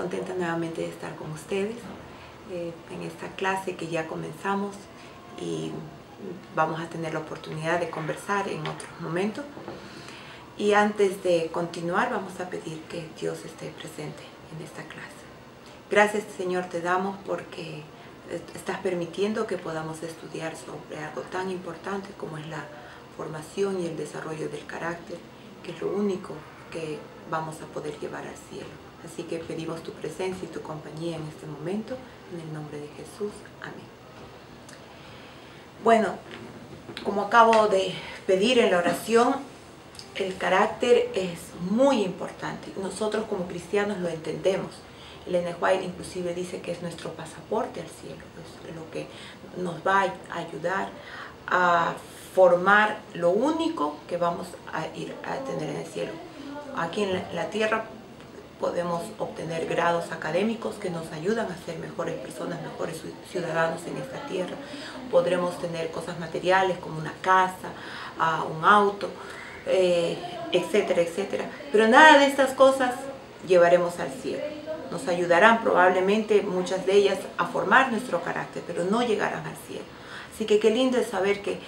contenta nuevamente de estar con ustedes en esta clase que ya comenzamos y vamos a tener la oportunidad de conversar en otro momento. Y antes de continuar vamos a pedir que Dios esté presente en esta clase. Gracias, Señor, te damos porque estás permitiendo que podamos estudiar sobre algo tan importante como es la formación y el desarrollo del carácter, que es lo único que vamos a poder llevar al cielo. Así que pedimos tu presencia y tu compañía en este momento, en el nombre de Jesús. Amén. Bueno, como acabo de pedir en la oración, el carácter es muy importante. Nosotros como cristianos lo entendemos. Ellen White inclusive dice que es nuestro pasaporte al cielo, es lo que nos va a ayudar a formar lo único que vamos a ir a tener en el cielo. Aquí en la tierra podemos obtener grados académicos que nos ayudan a ser mejores personas, mejores ciudadanos en esta tierra. Podremos tener cosas materiales como una casa, un auto, etcétera, etcétera. Pero nada de estas cosas llevaremos al cielo. Nos ayudarán probablemente muchas de ellas a formar nuestro carácter, pero no llegarán al cielo. Así que qué lindo es saber que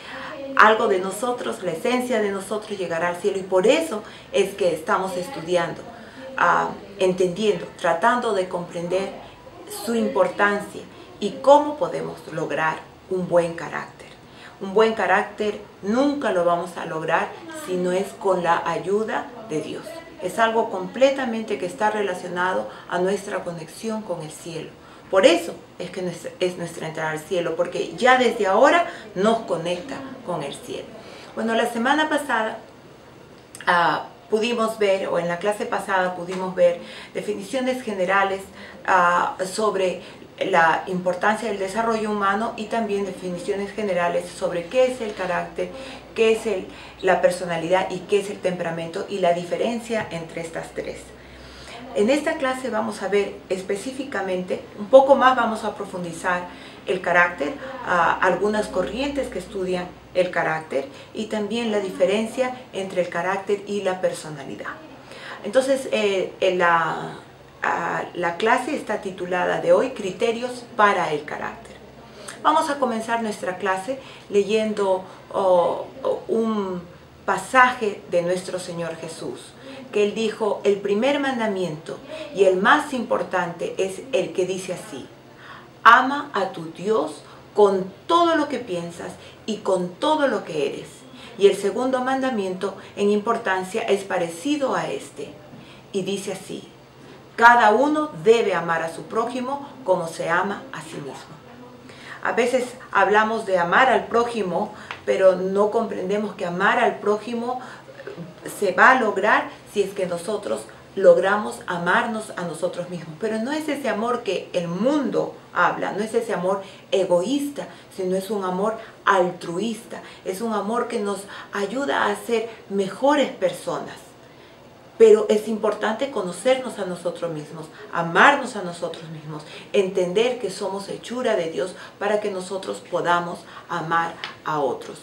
algo de nosotros, la esencia de nosotros llegará al cielo, y por eso es que estamos estudiando, entendiendo, tratando de comprender su importancia y cómo podemos lograr un buen carácter. Un buen carácter nunca lo vamos a lograr si no es con la ayuda de Dios. Es algo completamente que está relacionado a nuestra conexión con el cielo. Por eso es que es nuestra entrada al cielo, porque ya desde ahora nos conecta con el cielo. Bueno, la semana pasada pudimos ver, o en la clase pasada pudimos ver definiciones generales sobre la importancia del desarrollo humano y también definiciones generales sobre qué es el carácter, qué es la personalidad y qué es el temperamento y la diferencia entre estas tres. En esta clase vamos a ver específicamente, un poco más vamos a profundizar el carácter, algunas corrientes que estudian el carácter y también la diferencia entre el carácter y la personalidad. Entonces, la clase está titulada de hoy Criterios para el carácter. Vamos a comenzar nuestra clase leyendo un pasaje de nuestro Señor Jesús, que Él dijo: el primer mandamiento y el más importante es el que dice así: ama a tu Dios con todo lo que piensas y con todo lo que eres. Y el segundo mandamiento en importancia es parecido a este, y dice así: cada uno debe amar a su prójimo como se ama a sí mismo. A veces hablamos de amar al prójimo, pero no comprendemos que amar al prójimo se va a lograr si es que nosotros logramos amarnos a nosotros mismos. Pero no es ese amor que el mundo habla, no es ese amor egoísta, sino es un amor altruista, es un amor que nos ayuda a ser mejores personas. Pero es importante conocernos a nosotros mismos, amarnos a nosotros mismos, entender que somos hechura de Dios para que nosotros podamos amar a otros.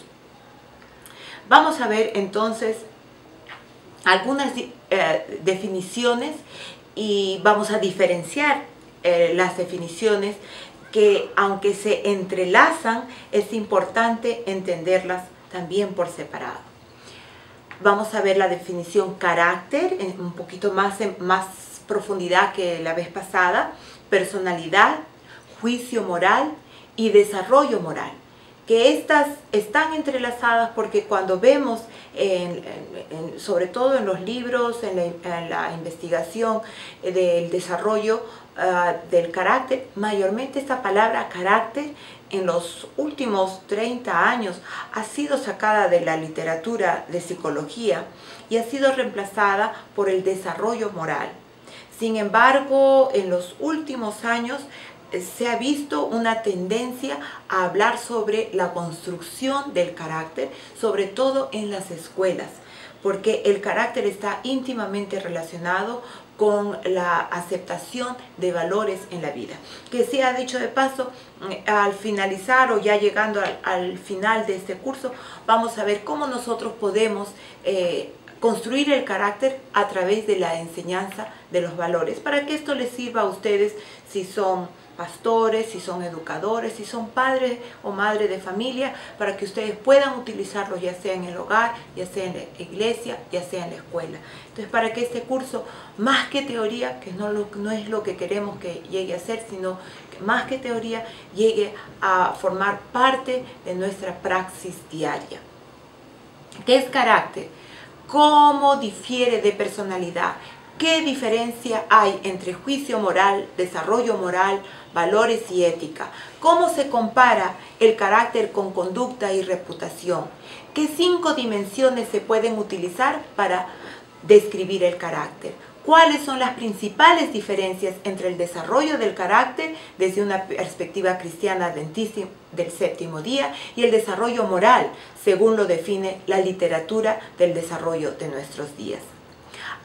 Vamos a ver entonces algunas definiciones y vamos a diferenciar las definiciones que, aunque se entrelazan, es importante entenderlas también por separado. Vamos a ver la definición carácter en un poquito más profundidad que la vez pasada, personalidad, juicio moral y desarrollo moral, que estas están entrelazadas porque cuando vemos, sobre todo en los libros, en la investigación del desarrollo del carácter, mayormente esta palabra carácter en los últimos 30 años ha sido sacada de la literatura de psicología y ha sido reemplazada por el desarrollo moral. Sin embargo, en los últimos años se ha visto una tendencia a hablar sobre la construcción del carácter, sobre todo en las escuelas, porque el carácter está íntimamente relacionado con la aceptación de valores en la vida. Que sea dicho de paso, al finalizar o ya llegando al final de este curso, vamos a ver cómo nosotros podemos construir el carácter a través de la enseñanza de los valores, para que esto les sirva a ustedes si son pastores, si son educadores, si son padres o madres de familia, para que ustedes puedan utilizarlos ya sea en el hogar, ya sea en la iglesia, ya sea en la escuela. Entonces, para que este curso, más que teoría, que no es lo que queremos que llegue a ser, sino que más que teoría, llegue a formar parte de nuestra praxis diaria. ¿Qué es carácter? ¿Cómo difiere de personalidad? ¿Qué diferencia hay entre juicio moral, desarrollo moral, valores y ética? ¿Cómo se compara el carácter con conducta y reputación? ¿Qué 5 dimensiones se pueden utilizar para describir el carácter? ¿Cuáles son las principales diferencias entre el desarrollo del carácter desde una perspectiva cristiana adventista del séptimo día y el desarrollo moral, según lo define la literatura del desarrollo de nuestros días?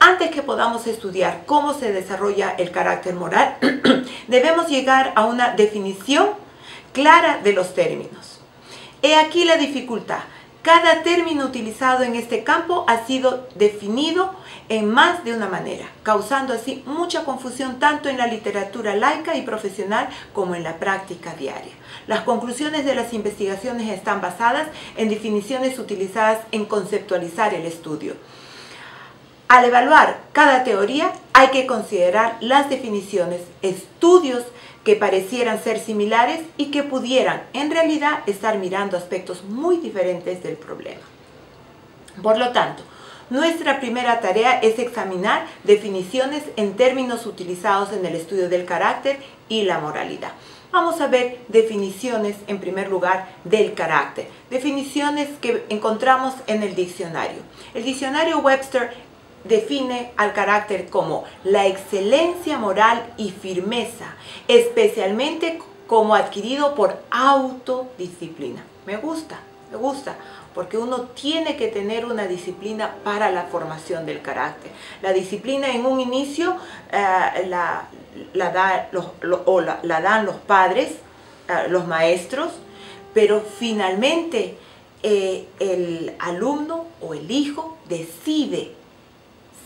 Antes que podamos estudiar cómo se desarrolla el carácter moral, debemos llegar a una definición clara de los términos. He aquí la dificultad. Cada término utilizado en este campo ha sido definido en más de una manera, causando así mucha confusión tanto en la literatura laica y profesional como en la práctica diaria. Las conclusiones de las investigaciones están basadas en definiciones utilizadas en conceptualizar el estudio. Al evaluar cada teoría hay que considerar las definiciones, estudios que parecieran ser similares y que pudieran en realidad estar mirando aspectos muy diferentes del problema. Por lo tanto, nuestra primera tarea es examinar definiciones en términos utilizados en el estudio del carácter y la moralidad. Vamos a ver definiciones en primer lugar del carácter, definiciones que encontramos en el diccionario. El diccionario Webster define al carácter como la excelencia moral y firmeza, especialmente como adquirido por autodisciplina. Me gusta, porque uno tiene que tener una disciplina para la formación del carácter. La disciplina en un inicio la dan los padres, los maestros, pero finalmente el alumno o el hijo decide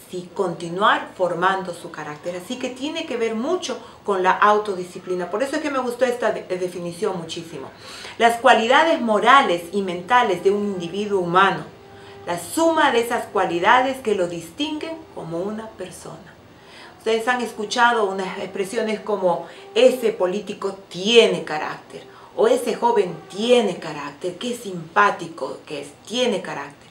si continuar formando su carácter. Así que tiene que ver mucho con la autodisciplina. Por eso es que me gustó esta definición muchísimo. Las cualidades morales y mentales de un individuo humano, la suma de esas cualidades que lo distinguen como una persona. Ustedes han escuchado unas expresiones como ese político tiene carácter o ese joven tiene carácter, qué simpático que es, tiene carácter.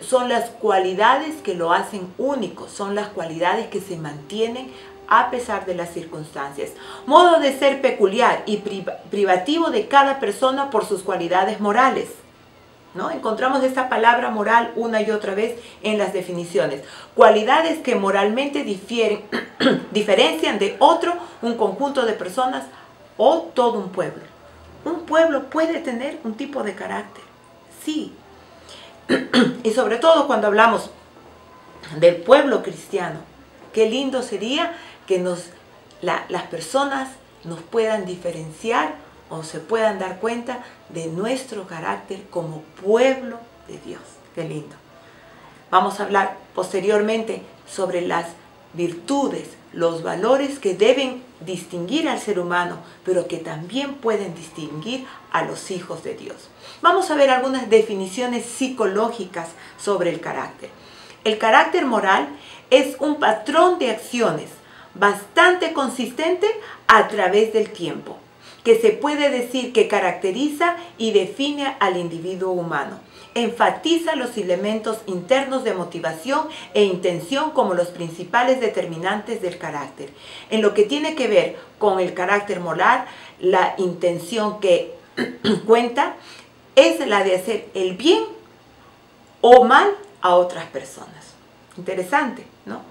Son las cualidades que lo hacen único, son las cualidades que se mantienen a pesar de las circunstancias. Modo de ser peculiar y privativo de cada persona por sus cualidades morales, ¿no? Encontramos esta palabra moral una y otra vez en las definiciones. Cualidades que moralmente diferencian de otro un conjunto de personas o todo un pueblo. Un pueblo puede tener un tipo de carácter, sí. Y sobre todo cuando hablamos del pueblo cristiano, qué lindo sería que las personas nos puedan diferenciar o se puedan dar cuenta de nuestro carácter como pueblo de Dios. Qué lindo. Vamos a hablar posteriormente sobre las virtudes, los valores que deben distinguir al ser humano, pero que también pueden distinguir a los hijos de Dios. Vamos a ver algunas definiciones psicológicas sobre el carácter. El carácter moral es un patrón de acciones bastante consistente a través del tiempo, que se puede decir que caracteriza y define al individuo humano. Enfatiza los elementos internos de motivación e intención como los principales determinantes del carácter. En lo que tiene que ver con el carácter moral, la intención que cuenta es la de hacer el bien o mal a otras personas. Interesante, ¿no?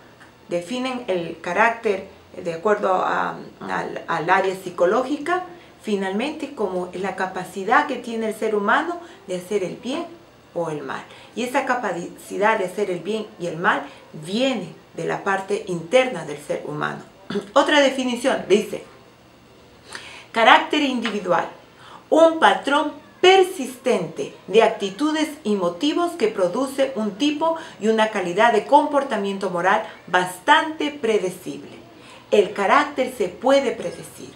Definen el carácter de acuerdo al área psicológica, finalmente como la capacidad que tiene el ser humano de hacer el bien o el mal. Y esa capacidad de hacer el bien y el mal viene de la parte interna del ser humano. Otra definición dice: carácter individual, un patrón persistente de actitudes y motivos que produce un tipo y una calidad de comportamiento moral bastante predecible. El carácter se puede predecir.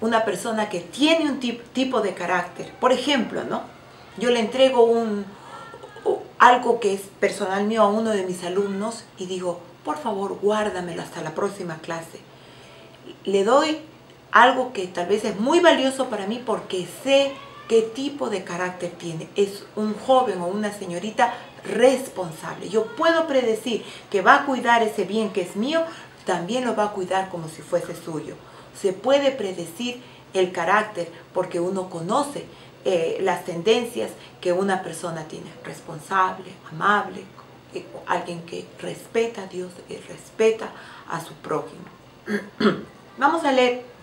Una persona que tiene un tipo de carácter, por ejemplo, ¿no? Yo le entrego algo que es personal mío a uno de mis alumnos y digo, por favor, guárdamelo hasta la próxima clase. Le doy algo que tal vez es muy valioso para mí porque sé qué tipo de carácter tiene. Es un joven o una señorita responsable. Yo puedo predecir que va a cuidar ese bien que es mío, también lo va a cuidar como si fuese suyo. Se puede predecir el carácter porque uno conoce las tendencias que una persona tiene. Responsable, amable, alguien que respeta a Dios y respeta a su prójimo. Vamos a leer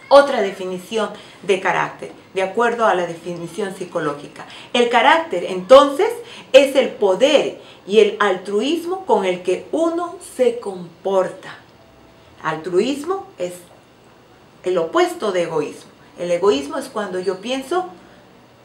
otra definición de carácter, de acuerdo a la definición psicológica. El carácter, entonces, es el poder y el altruismo con el que uno se comporta. Altruismo es el opuesto de egoísmo. El egoísmo es cuando yo pienso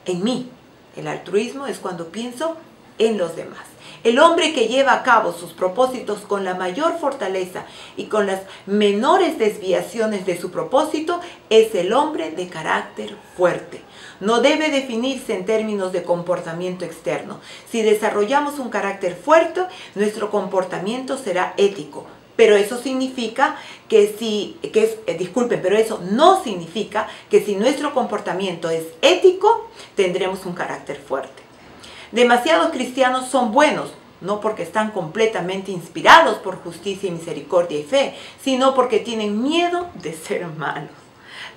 en mí. El altruismo es cuando pienso en los demás. El hombre que lleva a cabo sus propósitos con la mayor fortaleza y con las menores desviaciones de su propósito es el hombre de carácter fuerte. No debe definirse en términos de comportamiento externo. Si desarrollamos un carácter fuerte, nuestro comportamiento será ético. Pero eso significa pero eso no significa que si nuestro comportamiento es ético, tendremos un carácter fuerte. Demasiados cristianos son buenos, no porque están completamente inspirados por justicia y misericordia y fe, sino porque tienen miedo de ser malos.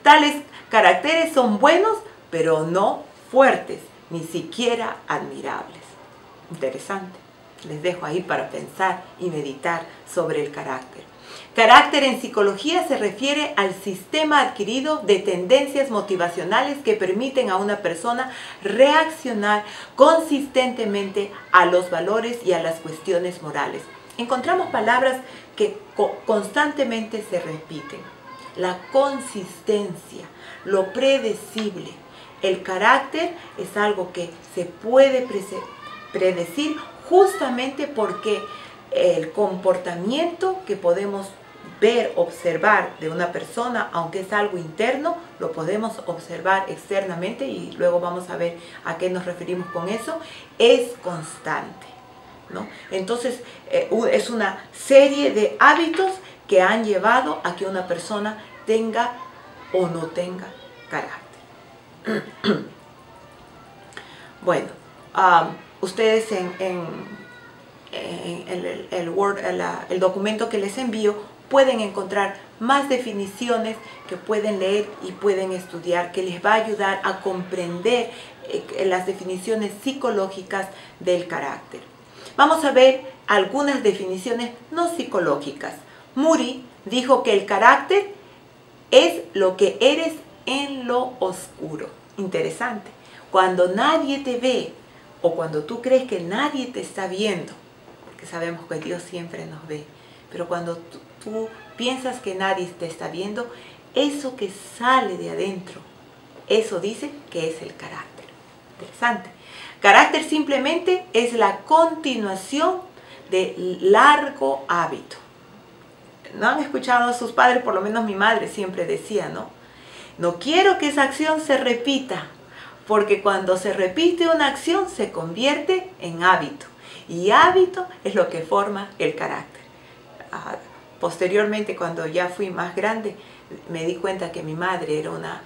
Tales caracteres son buenos, pero no fuertes, ni siquiera admirables. Interesante. Les dejo ahí para pensar y meditar sobre el carácter. Carácter en psicología se refiere al sistema adquirido de tendencias motivacionales que permiten a una persona reaccionar consistentemente a los valores y a las cuestiones morales. Encontramos palabras que constantemente se repiten. La consistencia, lo predecible. El carácter es algo que se puede predecir justamente porque el comportamiento que podemos ver, observar de una persona, aunque es algo interno, lo podemos observar externamente y luego vamos a ver a qué nos referimos con eso, es constante, ¿no? Entonces, es una serie de hábitos que han llevado a que una persona tenga o no tenga carácter. Bueno, ustedes en el documento que les envío pueden encontrar más definiciones que pueden leer y pueden estudiar, que les va a ayudar a comprender las definiciones psicológicas del carácter. Vamos a ver algunas definiciones no psicológicas. Murray dijo que el carácter es lo que eres en lo oscuro. Interesante. Cuando nadie te ve o cuando tú crees que nadie te está viendo, porque sabemos que Dios siempre nos ve, pero cuando tú piensas que nadie te está viendo, eso que sale de adentro, eso dice que es el carácter. Interesante. Carácter simplemente es la continuación de largo hábito. ¿No han escuchado a sus padres? Por lo menos mi madre siempre decía, ¿no? No quiero que esa acción se repita, porque cuando se repite una acción se convierte en hábito. Y hábito es lo que forma el carácter. Posteriormente, cuando ya fui más grande, me di cuenta que mi madre era una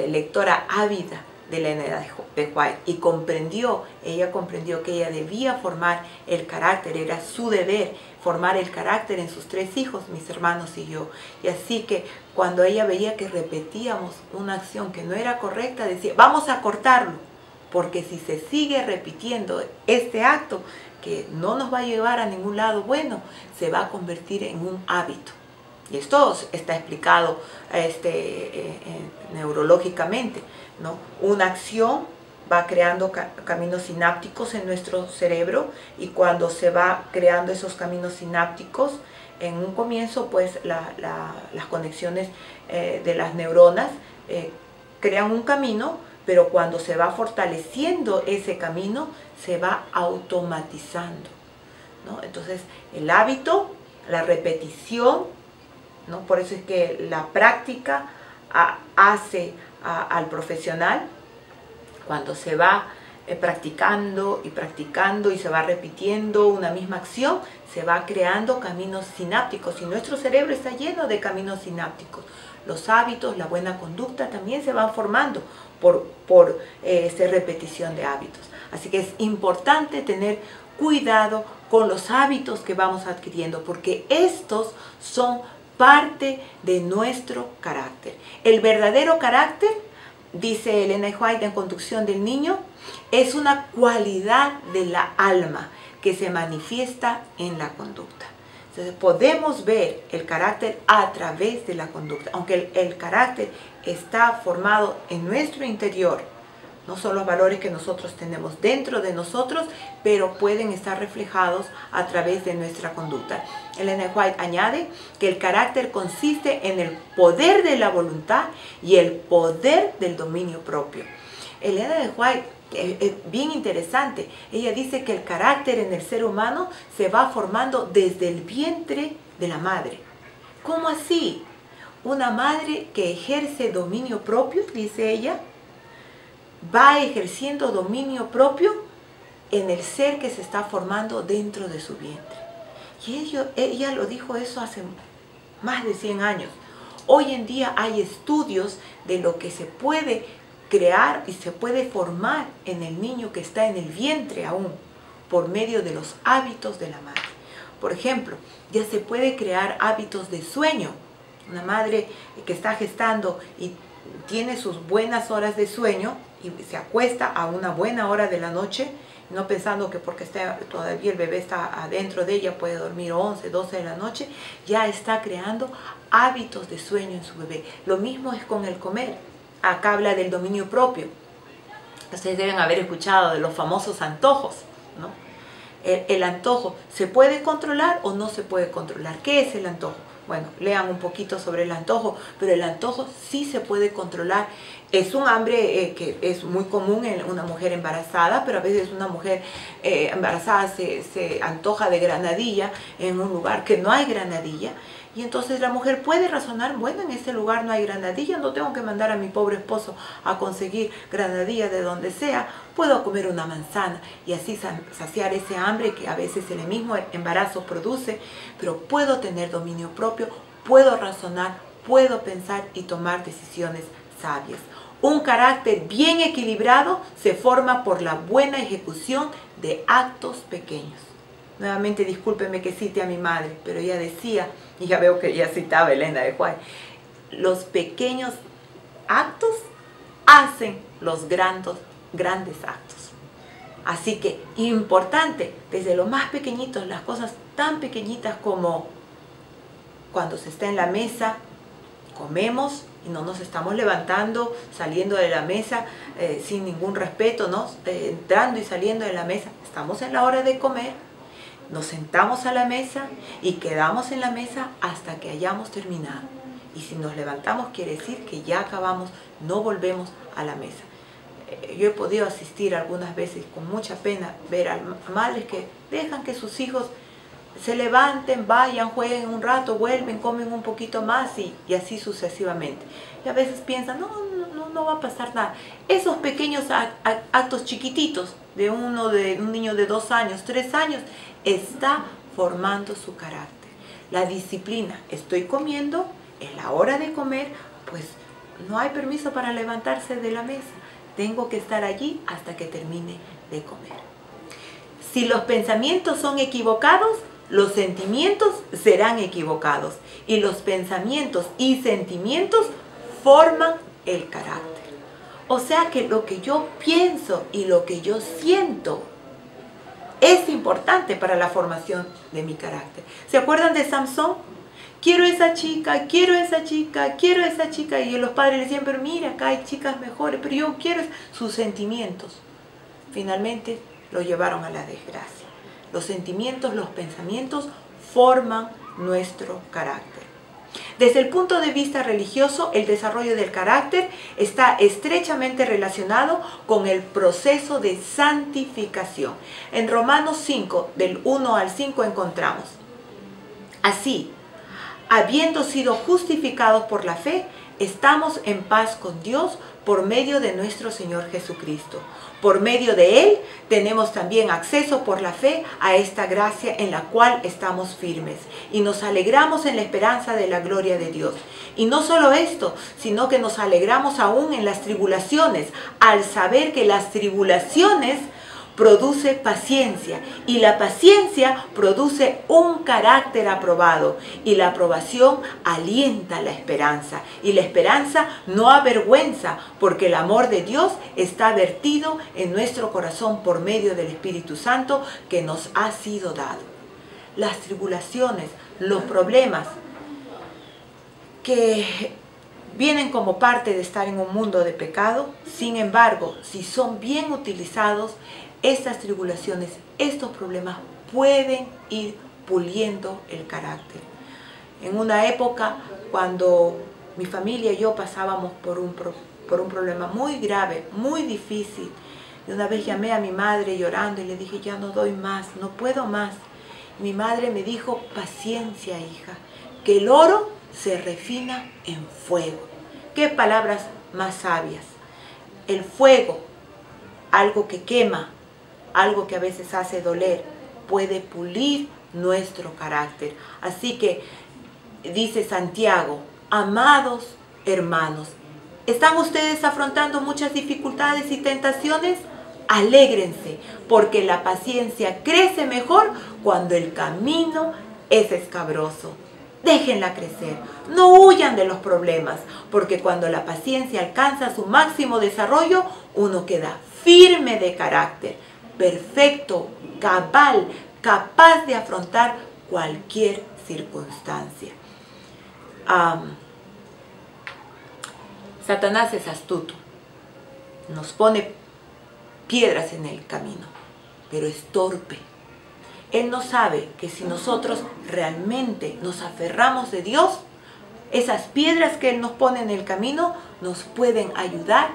lectora ávida de la Elena de White y ella comprendió que ella debía formar el carácter, era su deber formar el carácter en sus 3 hijos, mis hermanos y yo. Y así que cuando ella veía que repetíamos una acción que no era correcta, decía, vamos a cortarlo, porque si se sigue repitiendo este acto, que no nos va a llevar a ningún lado bueno, se va a convertir en un hábito. Y esto está explicado neurológicamente, ¿no? Una acción va creando caminos sinápticos en nuestro cerebro y cuando se va creando esos caminos sinápticos, en un comienzo, pues las conexiones de las neuronas crean un camino pero cuando se va fortaleciendo ese camino, se va automatizando, ¿no? Entonces, el hábito, la repetición, ¿no? Por eso es que la práctica hace al profesional. Cuando se va practicando y practicando y se va repitiendo una misma acción, se va creando caminos sinápticos y nuestro cerebro está lleno de caminos sinápticos. Los hábitos, la buena conducta también se van formando por esta repetición de hábitos. Así que es importante tener cuidado con los hábitos que vamos adquiriendo, porque estos son parte de nuestro carácter. El verdadero carácter, dice Elena White en Conducción del Niño, es una cualidad de la alma que se manifiesta en la conducta. Entonces podemos ver el carácter a través de la conducta, aunque el carácter está formado en nuestro interior. No son los valores que nosotros tenemos dentro de nosotros, pero pueden estar reflejados a través de nuestra conducta. Elena White añade que el carácter consiste en el poder de la voluntad y el poder del dominio propio. Elena White es bien interesante. Ella dice que el carácter en el ser humano se va formando desde el vientre de la madre. ¿Cómo así? Una madre que ejerce dominio propio, dice ella, va ejerciendo dominio propio en el ser que se está formando dentro de su vientre. Y ella lo dijo eso hace más de 100 años. Hoy en día hay estudios de lo que se puede crear y se puede formar en el niño que está en el vientre aún, por medio de los hábitos de la madre. Por ejemplo, ya se puede crear hábitos de sueño. Una madre que está gestando y tiene sus buenas horas de sueño y se acuesta a una buena hora de la noche, no pensando que porque todavía el bebé está adentro de ella puede dormir 11, 12 de la noche, ya está creando hábitos de sueño en su bebé. Lo mismo es con el comer. Acá habla del dominio propio. Ustedes deben haber escuchado de los famosos antojos, ¿no? El antojo, ¿se puede controlar o no se puede controlar? ¿Qué es el antojo? Bueno, lean un poquito sobre el antojo, pero el antojo sí se puede controlar. Es un hambre que es muy común en una mujer embarazada, pero a veces una mujer embarazada se antoja de granadilla en un lugar que no hay granadilla. Y entonces la mujer puede razonar, bueno, en este lugar no hay granadilla, no tengo que mandar a mi pobre esposo a conseguir granadilla de donde sea, puedo comer una manzana y así saciar ese hambre que a veces el mismo embarazo produce, pero puedo tener dominio propio, puedo razonar, puedo pensar y tomar decisiones sabias. Un carácter bien equilibrado se forma por la buena ejecución de actos pequeños. Nuevamente, discúlpeme que cite a mi madre, pero ella decía, y ya veo que ella citaba a Elena de White, los pequeños actos hacen los grandes actos. Así que, importante, desde lo más pequeñitos, las cosas tan pequeñitas como cuando se está en la mesa, comemos y no nos estamos levantando, saliendo de la mesa sin ningún respeto, ¿no? Entrando y saliendo de la mesa. Estamos en la hora de comer, nos sentamos a la mesa y quedamos en la mesa hasta que hayamos terminado. Y si nos levantamos quiere decir que ya acabamos, no volvemos a la mesa. Yo he podido asistir algunas veces con mucha pena ver a madres que dejan que sus hijos se levanten, vayan, jueguen un rato, vuelven, comen un poquito más y así sucesivamente. Y a veces piensan, no va a pasar nada. Esos pequeños actos chiquititos de un niño de 2 años, 3 años, está formando su carácter. La disciplina, estoy comiendo, es la hora de comer, pues no hay permiso para levantarse de la mesa. Tengo que estar allí hasta que termine de comer. Si los pensamientos son equivocados, los sentimientos serán equivocados. Y los pensamientos y sentimientos forman el carácter. O sea que lo que yo pienso y lo que yo siento es importante para la formación de mi carácter. ¿Se acuerdan de Samson? Quiero esa chica, quiero esa chica, quiero esa chica. Y los padres le decían, pero mira, acá hay chicas mejores, pero yo quiero sus sentimientos. Finalmente lo llevaron a la desgracia. Los sentimientos, los pensamientos forman nuestro carácter. Desde el punto de vista religioso, el desarrollo del carácter está estrechamente relacionado con el proceso de santificación. En Romanos 5, del 1 al 5 encontramos: así, habiendo sido justificados por la fe, estamos en paz con Dios por medio de nuestro Señor Jesucristo. Por medio de Él tenemos también acceso por la fe a esta gracia en la cual estamos firmes y nos alegramos en la esperanza de la gloria de Dios. Y no solo esto, sino que nos alegramos aún en las tribulaciones, al saber que las tribulaciones produce paciencia y la paciencia produce un carácter aprobado y la aprobación alienta la esperanza y la esperanza no avergüenza porque el amor de Dios está vertido en nuestro corazón por medio del Espíritu Santo que nos ha sido dado. Las tribulaciones, los problemas que vienen como parte de estar en un mundo de pecado, sin embargo, si son bien utilizados, estas tribulaciones, estos problemas pueden ir puliendo el carácter. En una época cuando mi familia y yo pasábamos por un problema muy grave, muy difícil, y una vez llamé a mi madre llorando y le dije, ya no doy más, no puedo más. Y mi madre me dijo, paciencia hija, que el oro se refina en fuego. Qué palabras más sabias. El fuego, algo que quema, algo que a veces hace doler, puede pulir nuestro carácter. Así que dice Santiago, amados hermanos, ¿están ustedes afrontando muchas dificultades y tentaciones? Alégrense, porque la paciencia crece mejor cuando el camino es escabroso. Déjenla crecer, no huyan de los problemas, porque cuando la paciencia alcanza su máximo desarrollo, uno queda firme de carácter, perfecto, cabal, capaz de afrontar cualquier circunstancia. Satanás es astuto, nos pone piedras en el camino, pero es torpe. Él no sabe que si nosotros realmente nos aferramos de Dios, esas piedras que Él nos pone en el camino nos pueden ayudar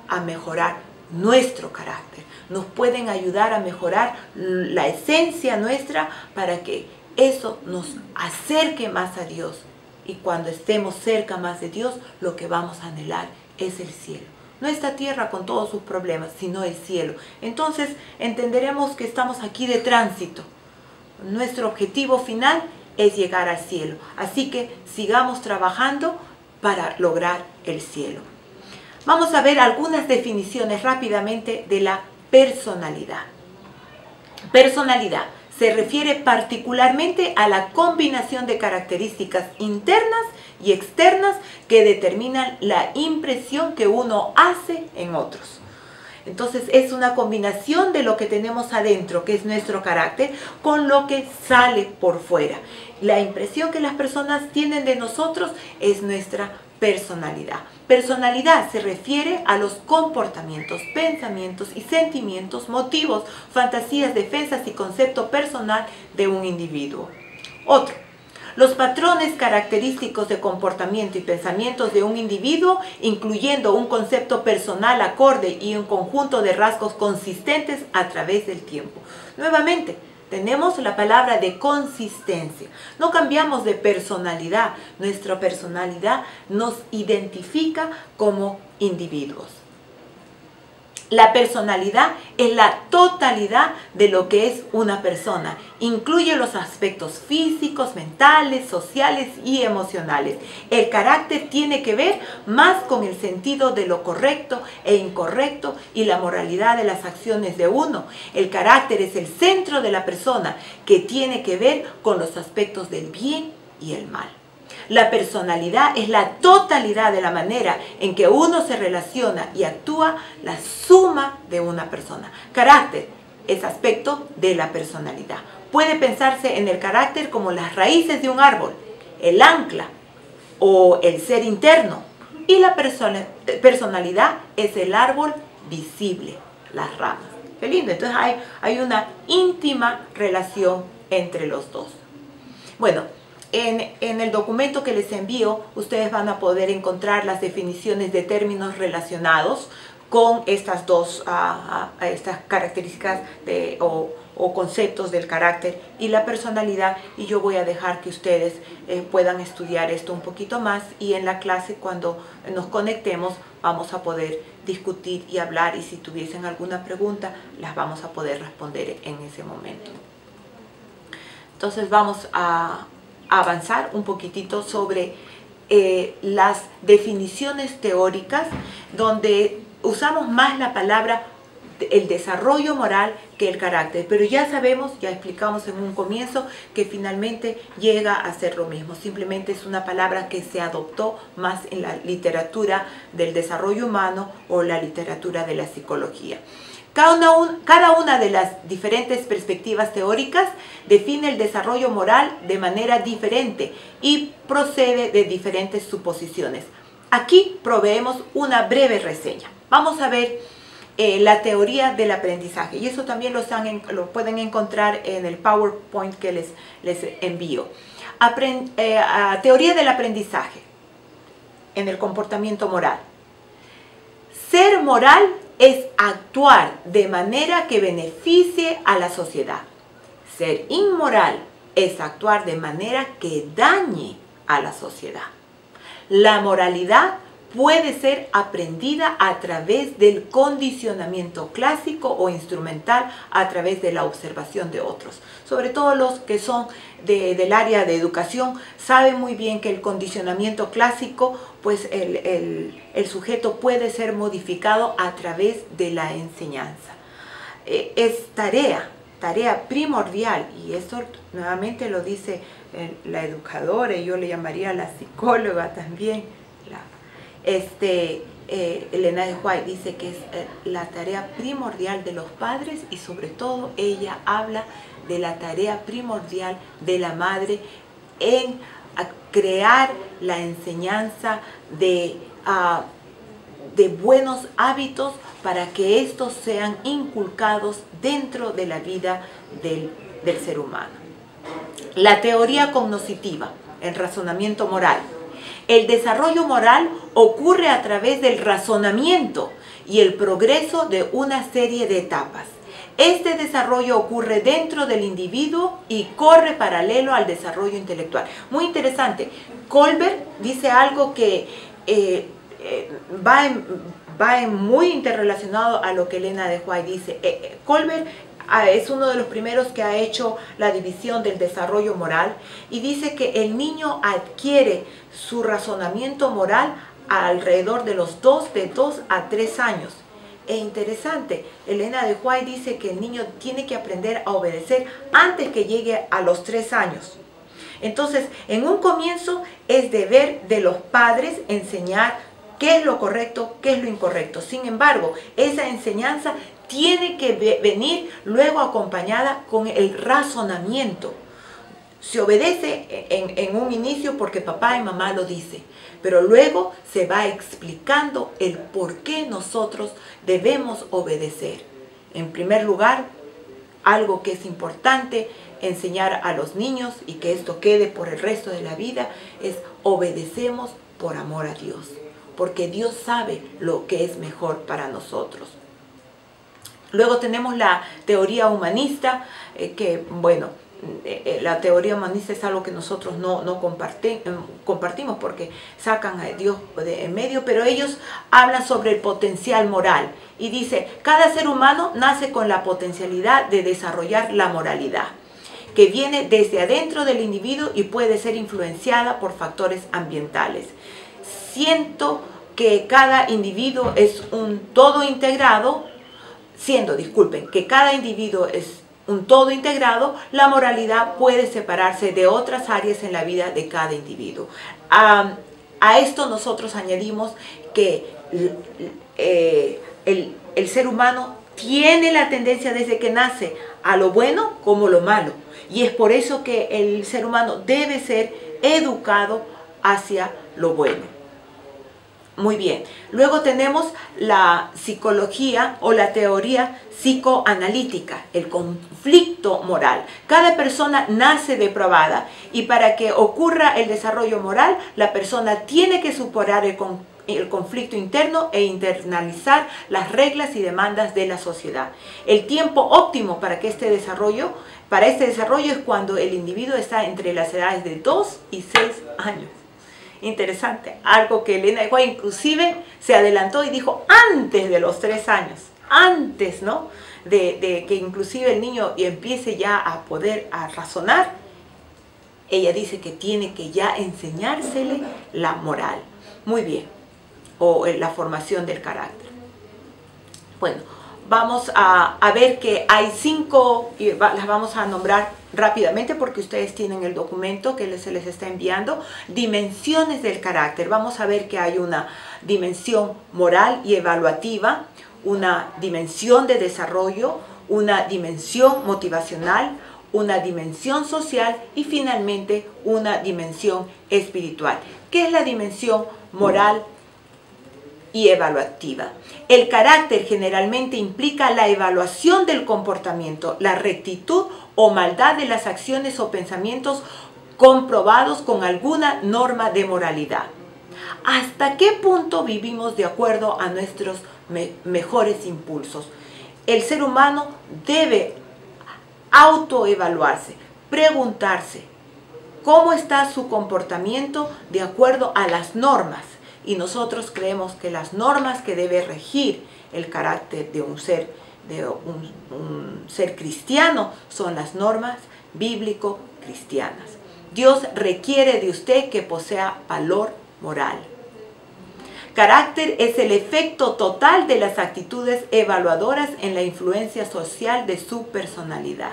a mejorar nuestro carácter, nos pueden ayudar a mejorar la esencia nuestra para que eso nos acerque más a Dios. Y cuando estemos cerca más de Dios, lo que vamos a anhelar es el cielo. No esta tierra con todos sus problemas, sino el cielo. Entonces entenderemos que estamos aquí de tránsito. Nuestro objetivo final es llegar al cielo. Así que sigamos trabajando para lograr el cielo. Vamos a ver algunas definiciones rápidamente de la personalidad. Personalidad se refiere particularmente a la combinación de características internas y externas que determinan la impresión que uno hace en otros. Entonces es una combinación de lo que tenemos adentro, que es nuestro carácter, con lo que sale por fuera. La impresión que las personas tienen de nosotros es nuestra personalidad. Personalidad se refiere a los comportamientos, pensamientos y sentimientos, motivos, fantasías, defensas y concepto personal de un individuo. Otro. Los patrones característicos de comportamiento y pensamientos de un individuo, incluyendo un concepto personal acorde y un conjunto de rasgos consistentes a través del tiempo. Nuevamente, tenemos la palabra de consistencia. No cambiamos de personalidad. Nuestra personalidad nos identifica como individuos. La personalidad es la totalidad de lo que es una persona. Incluye los aspectos físicos, mentales, sociales y emocionales. El carácter tiene que ver más con el sentido de lo correcto e incorrecto y la moralidad de las acciones de uno. El carácter es el centro de la persona que tiene que ver con los aspectos del bien y el mal. La personalidad es la totalidad de la manera en que uno se relaciona y actúa, la suma de una persona. Carácter es aspecto de la personalidad. Puede pensarse en el carácter como las raíces de un árbol, el ancla o el ser interno. Y la personalidad es el árbol visible, las ramas. Qué lindo. Entonces hay una íntima relación entre los dos. Bueno, En el documento que les envío, ustedes van a poder encontrar las definiciones de términos relacionados con estas dos estas características o conceptos del carácter y la personalidad, y yo voy a dejar que ustedes puedan estudiar esto un poquito más, y en la clase, cuando nos conectemos, vamos a poder discutir y hablar, y si tuviesen alguna pregunta las vamos a poder responder en ese momento. Entonces vamos a avanzar un poquitito sobre las definiciones teóricas, donde usamos más la palabra el desarrollo moral que el carácter, pero ya sabemos, ya explicamos en un comienzo, que finalmente llega a ser lo mismo. Simplemente es una palabra que se adoptó más en la literatura del desarrollo humano o la literatura de la psicología. Cada una de las diferentes perspectivas teóricas define el desarrollo moral de manera diferente y procede de diferentes suposiciones. Aquí proveemos una breve reseña. Vamos a ver la teoría del aprendizaje, y eso también lo pueden encontrar en el PowerPoint que les envío. Teoría del aprendizaje en el comportamiento moral. Ser moral es actuar de manera que beneficie a la sociedad. Ser inmoral es actuar de manera que dañe a la sociedad. La moralidad puede ser aprendida a través del condicionamiento clásico o instrumental, a través de la observación de otros. Sobre todo los que son del área de educación saben muy bien que el condicionamiento clásico, pues el sujeto puede ser modificado a través de la enseñanza. Es tarea primordial, y esto nuevamente lo dice la educadora, y yo le llamaría la psicóloga también. Elena de White dice que es la tarea primordial de los padres, y sobre todo ella habla de la tarea primordial de la madre en crear la enseñanza de buenos hábitos para que estos sean inculcados dentro de la vida del ser humano. La teoría cognoscitiva, el razonamiento moral. El desarrollo moral ocurre a través del razonamiento y el progreso de una serie de etapas. Este desarrollo ocurre dentro del individuo y corre paralelo al desarrollo intelectual. Muy interesante. Colbert dice algo que va muy interrelacionado a lo que Elena de White dice. Colbert es uno de los primeros que ha hecho la división del desarrollo moral, y dice que el niño adquiere su razonamiento moral alrededor de los 2 a 3 años. Es interesante, Elena de White dice que el niño tiene que aprender a obedecer antes que llegue a los 3 años. Entonces, en un comienzo es deber de los padres enseñar qué es lo correcto, qué es lo incorrecto. Sin embargo, esa enseñanza tiene que venir luego acompañada con el razonamiento. Se obedece en un inicio porque papá y mamá lo dicen, pero luego se va explicando el por qué nosotros debemos obedecer. En primer lugar, algo que es importante enseñar a los niños, y que esto quede por el resto de la vida, es obedecemos por amor a Dios, porque Dios sabe lo que es mejor para nosotros. Luego tenemos la teoría humanista, que bueno, la teoría humanista es algo que nosotros no compartimos porque sacan a Dios de en medio, pero ellos hablan sobre el potencial moral y dice, cada ser humano nace con la potencialidad de desarrollar la moralidad, que viene desde adentro del individuo y puede ser influenciada por factores ambientales. Siento que cada individuo es un todo integrado, que cada individuo es un todo integrado, la moralidad puede separarse de otras áreas en la vida de cada individuo. A esto nosotros añadimos que el ser humano tiene la tendencia desde que nace a lo bueno como lo malo, y es por eso que el ser humano debe ser educado hacia lo bueno. Muy bien. Luego tenemos la psicología o la teoría psicoanalítica, el conflicto moral. Cada persona nace depravada y para que ocurra el desarrollo moral, la persona tiene que superar el conflicto interno e internalizar las reglas y demandas de la sociedad. El tiempo óptimo para este desarrollo es cuando el individuo está entre las edades de 2 y 6 años. Interesante, algo que Elena White inclusive se adelantó y dijo antes de los 3 años, antes, ¿no? De que inclusive el niño empiece ya a poder razonar. Ella dice que tiene que ya enseñársele la moral. Muy bien, o la formación del carácter. Bueno, vamos a ver que hay 5, y las vamos a nombrar rápidamente porque ustedes tienen el documento que se les está enviando. Dimensiones del carácter. Vamos a ver que hay una dimensión moral y evaluativa, una dimensión de desarrollo, una dimensión motivacional, una dimensión social y finalmente una dimensión espiritual. ¿Qué es la dimensión moral y evaluativa? El carácter generalmente implica la evaluación del comportamiento, la rectitud o maldad de las acciones o pensamientos comprobados con alguna norma de moralidad. ¿Hasta qué punto vivimos de acuerdo a nuestros mejores impulsos? El ser humano debe autoevaluarse, preguntarse cómo está su comportamiento de acuerdo a las normas. Y nosotros creemos que las normas que debe regir el carácter de un ser cristiano son las normas bíblico-cristianas. Dios requiere de usted que posea valor moral. Carácter es el efecto total de las actitudes evaluadoras en la influencia social de su personalidad.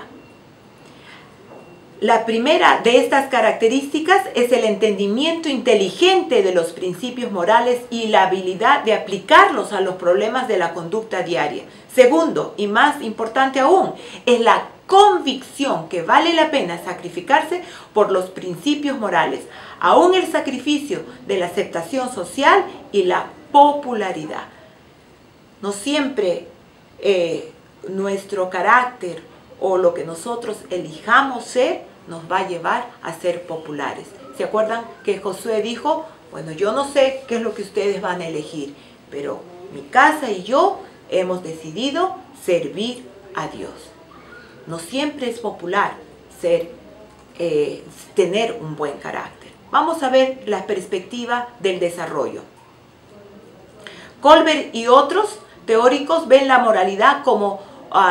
La primera de estas características es el entendimiento inteligente de los principios morales y la habilidad de aplicarlos a los problemas de la conducta diaria. Segundo, y más importante aún, es la convicción que vale la pena sacrificarse por los principios morales, aún el sacrificio de la aceptación social y la popularidad. No siempre nuestro carácter o lo que nosotros elijamos ser nos va a llevar a ser populares. ¿Se acuerdan que Josué dijo, bueno, yo no sé qué es lo que ustedes van a elegir, pero mi casa y yo hemos decidido servir a Dios? No siempre es popular tener un buen carácter. Vamos a ver la perspectiva del desarrollo. Colbert y otros teóricos ven la moralidad como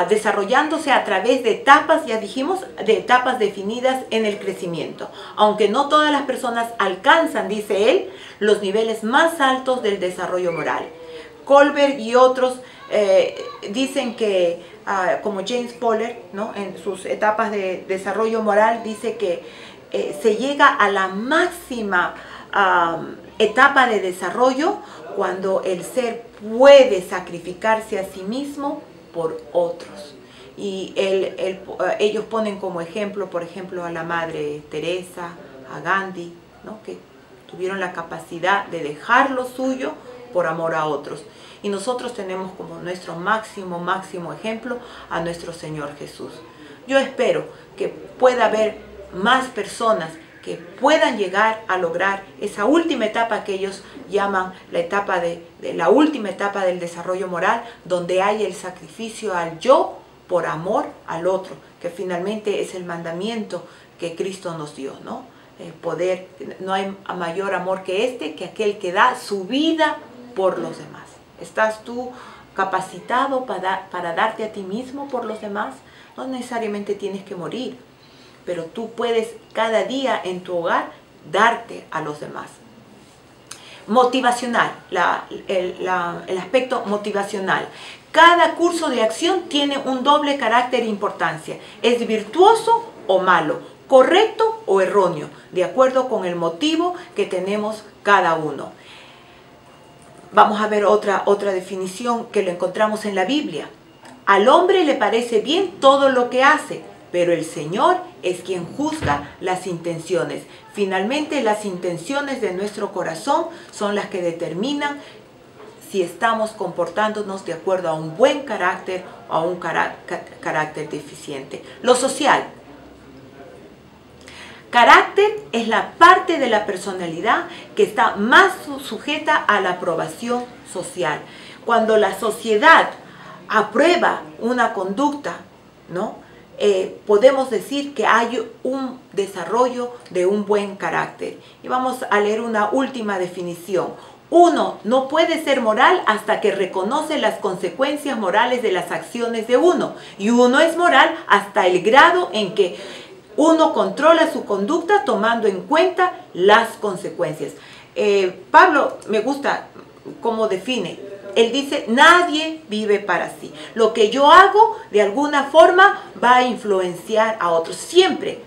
desarrollándose a través de etapas, ya dijimos, de etapas definidas en el crecimiento. Aunque no todas las personas alcanzan, dice él, los niveles más altos del desarrollo moral. Colbert y otros dicen que, como James Poller, ¿no?, en sus etapas de desarrollo moral, dice que se llega a la máxima etapa de desarrollo cuando el ser puede sacrificarse a sí mismo por otros. Y ellos ponen como ejemplo, por ejemplo, a la Madre Teresa, a Gandhi, ¿no?, que tuvieron la capacidad de dejar lo suyo por amor a otros. Y nosotros tenemos como nuestro máximo ejemplo a nuestro Señor Jesús. Yo espero que pueda haber más personas que puedan llegar a lograr esa última etapa que ellos llaman la última etapa del desarrollo moral, donde hay el sacrificio al yo por amor al otro, que finalmente es el mandamiento que Cristo nos dio, ¿no? El poder, no hay mayor amor que aquel que da su vida por los demás. ¿Estás tú capacitado para darte a ti mismo por los demás? No necesariamente tienes que morir, pero tú puedes cada día en tu hogar darte a los demás. Motivacional, el aspecto motivacional. Cada curso de acción tiene un doble carácter e importancia. Es virtuoso o malo, correcto o erróneo, de acuerdo con el motivo que tenemos cada uno. Vamos a ver otra definición que lo encontramos en la Biblia. Al hombre le parece bien todo lo que hace, pero el Señor es quien juzga las intenciones. Finalmente, las intenciones de nuestro corazón son las que determinan si estamos comportándonos de acuerdo a un buen carácter o a un carácter deficiente. Lo social. Carácter es la parte de la personalidad que está más sujeta a la aprobación social. Cuando la sociedad aprueba una conducta, ¿no? Podemos decir que hay un desarrollo de un buen carácter. Y vamos a leer una última definición. Uno no puede ser moral hasta que reconoce las consecuencias morales de las acciones de uno. Y uno es moral hasta el grado en que uno controla su conducta tomando en cuenta las consecuencias. Pablo, me gusta cómo define. Él dice, nadie vive para sí. Lo que yo hago, de alguna forma, va a influenciar a otros. Siempre.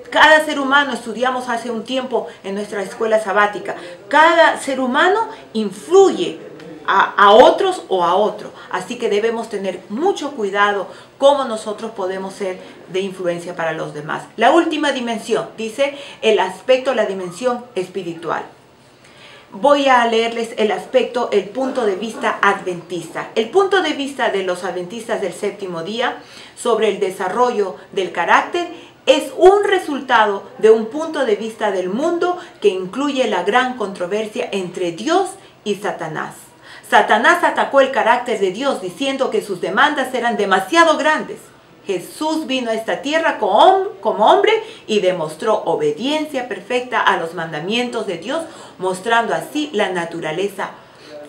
Cada ser humano, estudiamos hace un tiempo en nuestra escuela sabática, cada ser humano influye a otros o a otro. Así que debemos tener mucho cuidado cómo nosotros podemos ser de influencia para los demás. La última dimensión, dice el aspecto, la dimensión espiritual. Voy a leerles el aspecto, el punto de vista adventista. El punto de vista de los adventistas del séptimo día sobre el desarrollo del carácter es un resultado de un punto de vista del mundo que incluye la gran controversia entre Dios y Satanás. Satanás atacó el carácter de Dios diciendo que sus demandas eran demasiado grandes. Jesús vino a esta tierra como hombre y demostró obediencia perfecta a los mandamientos de Dios, mostrando así la naturaleza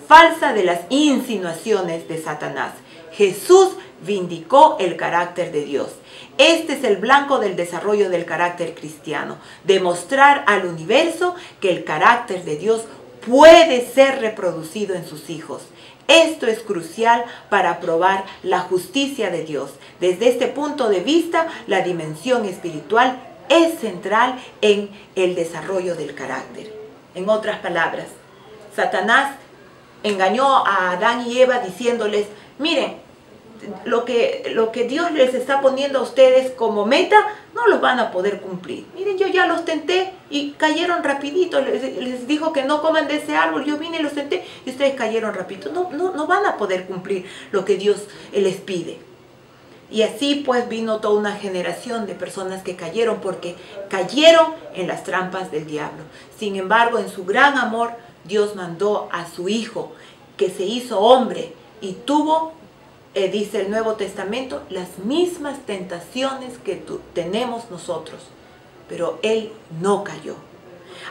falsa de las insinuaciones de Satanás. Jesús vindicó el carácter de Dios. Este es el blanco del desarrollo del carácter cristiano, demostrar al universo que el carácter de Dios puede ser reproducido en sus hijos. Esto es crucial para probar la justicia de Dios. Desde este punto de vista, la dimensión espiritual es central en el desarrollo del carácter. En otras palabras, Satanás engañó a Adán y Eva diciéndoles, miren, lo que Dios les está poniendo a ustedes como meta, no los van a poder cumplir. Miren, yo ya los tenté y cayeron rapidito. Les dijo que no coman de ese árbol. Yo vine y los tenté y ustedes cayeron rapidito. No van a poder cumplir lo que Dios les pide. Y así pues vino toda una generación de personas que cayeron porque cayeron en las trampas del diablo. Sin embargo, en su gran amor, Dios mandó a su Hijo, que se hizo hombre y tuvo, dice el Nuevo Testamento, las mismas tentaciones que tenemos nosotros, pero Él no cayó.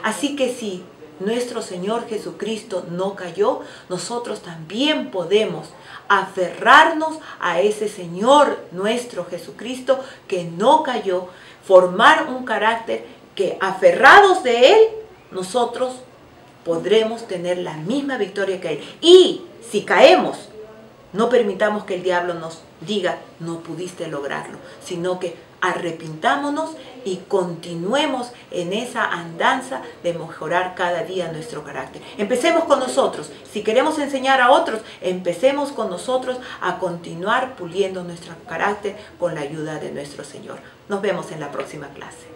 Así que si nuestro Señor Jesucristo no cayó, nosotros también podemos aferrarnos a ese Señor nuestro Jesucristo que no cayó, formar un carácter que aferrados de Él, nosotros podremos tener la misma victoria que Él. Y si caemos, no permitamos que el diablo nos diga, no pudiste lograrlo, sino que arrepintámonos y continuemos en esa andanza de mejorar cada día nuestro carácter. Empecemos con nosotros. Si queremos enseñar a otros, empecemos con nosotros a continuar puliendo nuestro carácter con la ayuda de nuestro Señor. Nos vemos en la próxima clase.